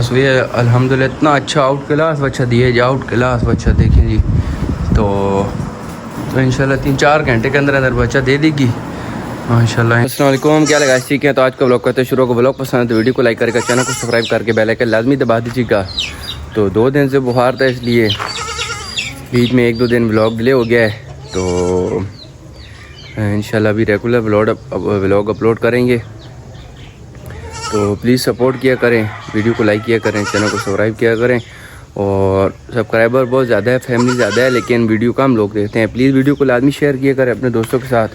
तस्वीर अल्हम्दुलिल्लाह इतना अच्छा आउट क्लास बच्चा दिए जी, आउट क्लास बच्चा देखें जी। तो इंशाल्लाह 3-4 घंटे के अंदर अंदर बच्चा दे देगी माशाल्लाह। अस्सलाम वालेकुम, क्या लगा ठीक है। तो आज का ब्लॉग करते शुरू को ब्लॉग पसंद है तो वीडियो को लाइक करके चैनल को सब्सक्राइब करके बेल आइकन लाजमी दबा दीजिएगा। तो 2 दिन से बुखार था इसलिए बीच में 1-2 दिन ब्लॉग डिले हो गया है। तो इंशाल्लाह अभी रेगुलर व्लॉग अपलोड करेंगे। तो प्लीज़ सपोर्ट किया करें, वीडियो को लाइक किया करें, चैनल को सब्सक्राइब किया करें। और सब्सक्राइबर बहुत ज़्यादा है, फैमिली ज़्यादा है, लेकिन वीडियो कम लोग देखते हैं। प्लीज़ वीडियो को लाजमी शेयर किया करें अपने दोस्तों के साथ।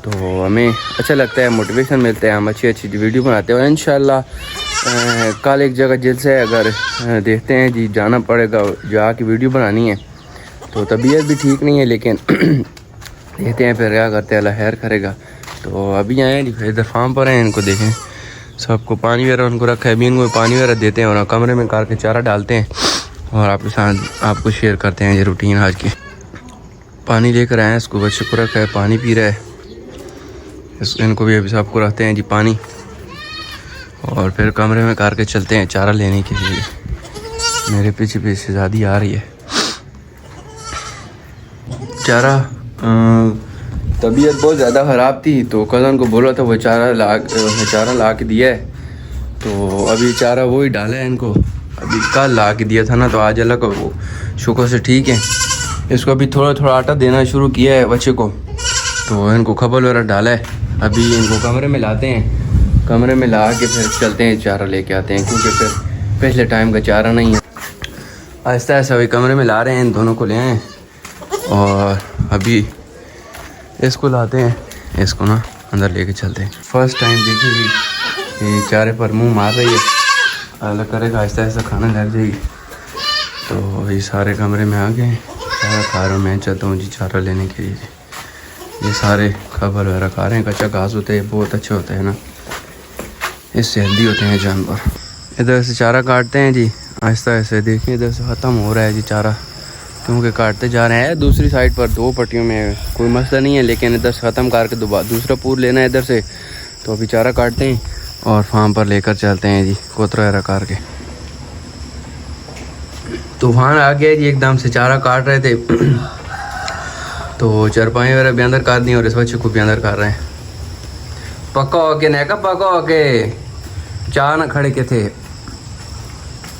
तो हमें अच्छा लगता है, मोटिवेशन मिलता है, हम अच्छी वीडियो बनाते हैं। और इंशाल्लाह कल एक जगह जलसा है, अगर देखते हैं जी जाना पड़ेगा, जाके वीडियो बनानी है। तो तबीयत भी ठीक नहीं है, लेकिन देखते हैं फिर क्या करते हैं, अल्लाह खैर करेगा। तो अभी आए हैं जी, इधर फार्म पर हैं, इनको देखें सबको पानी वगैरह उनको रखा है। अभी इनको पानी वगैरह देते हैं और कमरे में कार के चारा डालते हैं और आपके साथ आपको शेयर करते हैं ये रूटीन आज की। पानी लेकर आए हैं, इसको बच्चे को रखा है, पानी पी रहा है। इनको भी अभी सबको रखते हैं जी पानी और फिर कमरे में कार के चलते हैं चारा लेने के लिए। मेरे पीछे पीछे शादी आ रही है। चारा तबीयत बहुत ज़्यादा ख़राब थी तो कज़न को बोला था वो चारा ला के दिया है। तो अभी चारा वही डाला है इनको, अभी कल ला के दिया था ना, तो आज अल्लाह का वो शुक्र से ठीक है। इसको अभी थोड़ा थोड़ा आटा देना शुरू किया है बच्चे को। तो इनको खबल वगैरह डाला है। अभी इनको कमरे में लाते हैं, कमरे में ला के फिर चलते हैं चारा लेके आते हैं, क्योंकि फिर पिछले टाइम का चारा नहीं है। आहिस्ता आहिस्ता अभी कमरे में ला रहे हैं, इन दोनों को ले आए और अभी इसको लाते हैं, इसको ना अंदर लेके चलते हैं। फर्स्ट टाइम देखिए ये चारे पर मुंह मार रही है, अलग करेगा, आहिस्ता आहिस्ता खाना लग जाएगी। तो ये सारे कमरे में आ गए हैं, सारा खा रहा हूँ। मैं चाहता हूँ जी चारा लेने के लिए। ये सारे खबर वगैरह खा रहे हैं, कच्चा घास होता है, बहुत अच्छे होते हैं ना, इससे हेल्दी होते हैं जानवर। इधर से चारा काटते हैं जी आहिस्ता आहिस्ता। देखिए इधर से ख़त्म हो रहा है जी चारा, क्योंकि काटते जा रहे हैं। दूसरी साइड पर 2 पट्टियों में कोई मसला नहीं है, लेकिन इधर से ख़त्म करके दूसरा पूर लेना है इधर से। तो अभी चारा काटते हैं और फार्म पर लेकर चलते हैं जी कोतरा वगैरह काट के। तूफान आ गया जी, एकदम से चारा काट रहे थे तो चरपाई वगैरह भी अंदर काट दी और इस बच्चे को भी अंदर काट रहे हैं। पक्का होके नैका पक्का होके चाह ना खड़े के थे,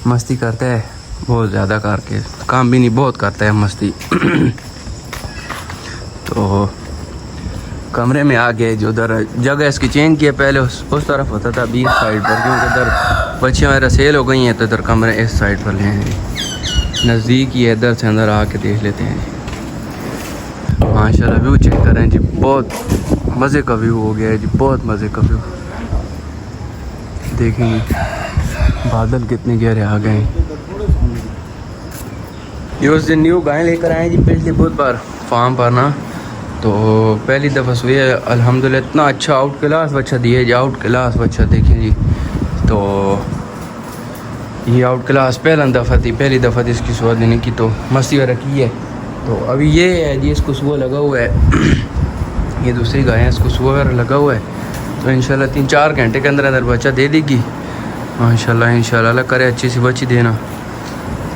मस्ती करता है बहुत ज़्यादा करके, काम भी नहीं बहुत करता है मस्ती तो कमरे में आ गए जो उधर जगह इसकी चेंज किया, पहले उस तरफ होता था 20 साइड पर, क्योंकि इधर बच्चियाँ वगैरह सेल हो गई हैं तो इधर कमरे इस साइड पर ले हैं। नज़दीक ही है, इधर से अंदर आके देख लेते हैं। माशाल्लाह व्यू चेक करें जी, बहुत मज़े का व्यू हो गया है जी, बहुत मज़े का व्यू। देखेंगे बादल कितने गहरे आ गए हैं। ये उस दिन न्यू गाय लेकर आए जी पिछले बुधवार फार्म पर ना, तो पहली दफ़ा हुई है। अल्हम्दुलिल्लाह इतना अच्छा आउट क्लास बच्चा दिए जी, आउट क्लास बच्चा देखें जी। तो ये आउट क्लास पहली दफ़ा थी इसकी सुबह देने की, तो मस्ती वगैरह की है। तो अभी ये है जी, इसको सुबह लगा हुआ है ये दूसरी गाय है, इसको सुबह वगैरह लगा हुआ है। तो इंशाल्लाह 3-4 घंटे के अंदर अंदर बच्चा दे देगी इंशाल्लाह अल्लाह करे अच्छी सी बच्ची देना।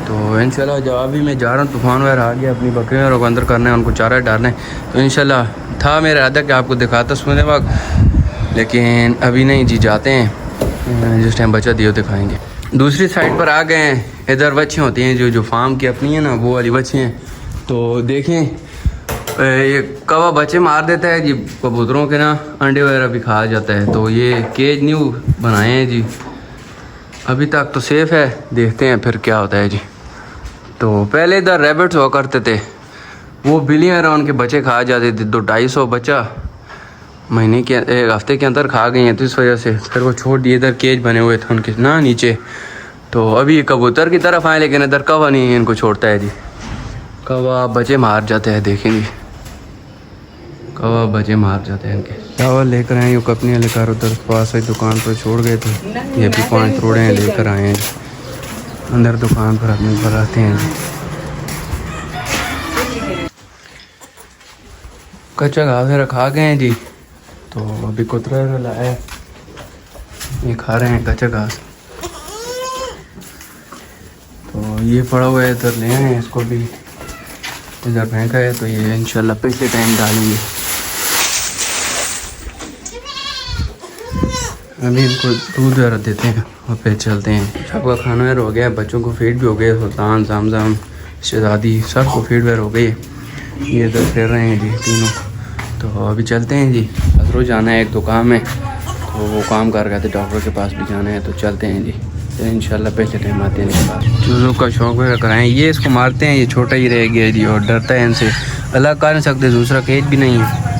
तो इंशाल्लाह जब अभी मैं जा रहा हूँ, तूफ़ान वगैरह आ गया, अपनी बकरियों को अंदर करना है, उनको चारा डालना है। तो इंशाल्लाह था मेरा इरादा कि आपको दिखाता सोने वक्त, लेकिन अभी नहीं जी, जाते हैं जिस टाइम बच्चा दियो दिखाएंगे। दूसरी साइड पर आ गए हैं, इधर बच्चे होती हैं जो फार्म की अपनी है ना, वो वाली बच्चे हैं। तो देखें ये कौवा बच्चे मार देता है जी, कबूतरों के ना अंडे वगैरह भी खाया जाता है। तो ये केज न्यू बनाए हैं जी, अभी तक तो सेफ़ है, देखते हैं फिर क्या होता है जी। तो पहले इधर रैबिट्स हुआ करते थे, वो बिलियन और उनके बच्चे खाए जाते थे। 200-250 बच्चा महीने के 1 हफ्ते के अंदर खा गए हैं, तो इस वजह से फिर वो छोड़ दिए। इधर केज बने हुए थे उनके ना नीचे। तो अभी कबूतर की तरफ आए, लेकिन इधर कौवा नहीं इनको छोड़ता है जी, कौवा बच्चे मार जाते हैं। देखें जी कौवा बच्चे मार जाते हैं इनके। चावल लेकर आए, कपनियाँ लेकर उधर पास वाली दुकान पर छोड़ गए थे, ये भी 5 रोड़े हैं लेकर आए हैं। अंदर दुकान पर अपने पर रहते हैं जी। कच्चा घास रखा गए हैं जी, तो अभी कुतरा लाया है, ये खा रहे हैं कच्चा घास। तो ये पड़ा हुआ है, इधर ले आए इसको भी, इधर फेंका है, तो ये इंशाल्लाह पिछले टाइम डालेंगे। अभी इनको दूध वगैरह देते हैं और फिर चलते हैं। सबका खाना वगैरह हो गया, बच्चों को फीड भी हो गया, सुल्तान, जामजाम, शहजादी, सबको फीड वगैरह हो गई। ये इधर फिर रहे हैं जी तीनों। तो अभी चलते हैं जी, असरों जाना है एक तो काम है, तो वो काम कर गए थे, डॉक्टर के पास भी जाना है, तो चलते हैं जी। तो इंशाल्लाह पहले टाइम आते हैं इनके पास। चूज़ों का शौक वगैरह कराएं, ये इसको मारते हैं, ये छोटा ही रह गया जी और डरता है इनसे, अलग कर नहीं सकते, दूसरा केज भी नहीं है।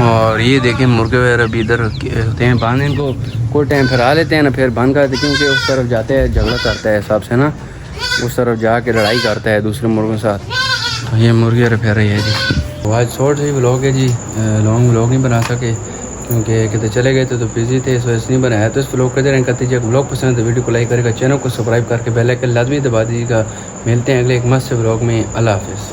और ये देखें मुर्गे वगैरह भी इधर होते हैं, बांध इनको कोई टाइम फिरा लेते हैं ना, फिर बंद कर देते हैं, क्योंकि उस तरफ जाते हैं झगड़ा करता है हिसाब से ना, उस तरफ जाके लड़ाई करता है दूसरे मुर्गों के साथ। तो ये मुर्गे फिर रही है जी। तो आज शॉर्ट से ही व्लॉग है जी, लॉन्ग व्लॉग नहीं बना सके क्योंकि कितने चले गए थे तो बिजी थे, इस वजह से नहीं बनाया। तो इस व्लॉग करते रहें, करते जब व्लॉग पसंद है तो वीडियो को लाइक करेगा, चैनल को सब्सक्राइब करके बेल आइकन लाजमी दबा दीजिएगा। मिलते हैं अगले एक मस्त व्लॉग में। अल्लाह हाफिज़।